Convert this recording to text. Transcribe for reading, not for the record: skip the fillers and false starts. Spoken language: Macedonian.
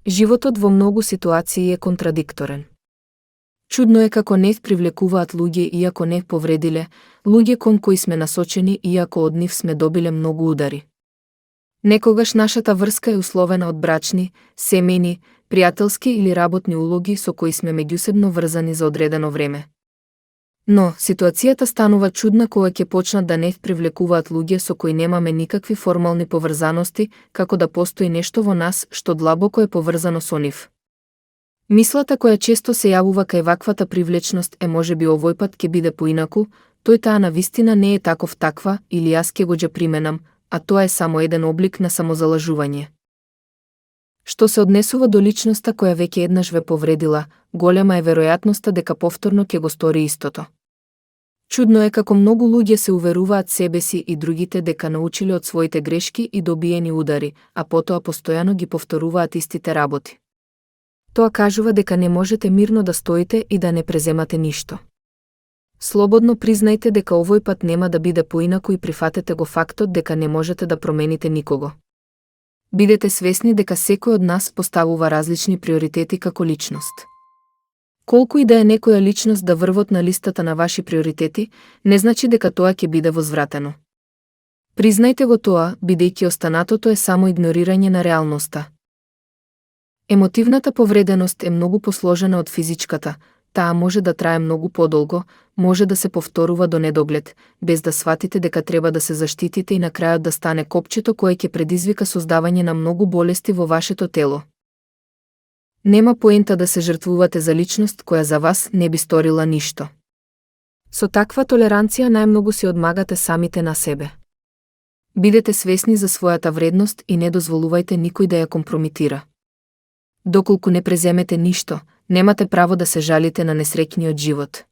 Животот во многу ситуации е контрадикторен. Чудно е како не привлекуваат луѓе иако не повредиле, луѓе кон кои сме насочени иако од нив сме добиле многу удари. Некогаш нашата врска е условена од брачни, семејни, пријателски или работни улоги со кои сме меѓусебно врзани за одредено време. Но, ситуацијата станува чудна кога ќе почнат да не привлекуваат луѓе со кои немаме никакви формални поврзаности, како да постои нешто во нас што длабоко е поврзано со нив. Мислата која често се јавува кај ваквата привлечност е можеби овој пат ќе биде поинаку, тој таа навистина не е таков таква или јас ќе го ќе применам, а тоа е само еден облик на самозалажување. Што се однесува до личноста која веќе еднаш ве повредила, голема е веројатноста дека повторно ќе го стори истото. Чудно е како многу луѓе се уверуваат себе си и другите дека научиле од своите грешки и добиени удари, а потоа постојано ги повторуваат истите работи. Тоа кажува дека не можете мирно да стоите и да не преземате ништо. Слободно признајте дека овој пат нема да биде поинаку и прифатете го фактот дека не можете да промените никого. Бидете свесни дека секој од нас поставува различни приоритети како личност. Колку и да е некоја личност да врвот на листата на ваши приоритети, не значи дека тоа ќе биде возвратено. Признајте го тоа, бидејќи останатото е само игнорирање на реалноста. Емотивната повреденост е многу посложена од физичката, таа може да трае многу подолго, може да се повторува до недоглед, без да сватите дека треба да се заштитите и на крајот да стане копчето кое ќе предизвика создавање на многу болести во вашето тело. Нема поента да се жртвувате за личност која за вас не би сторила ништо. Со таква толеранција најмногу си одмагате самите на себе. Бидете свесни за својата вредност и не дозволувајте никој да ја компромитира. Доколку не преземете ништо, немате право да се жалите на несреќниот живот.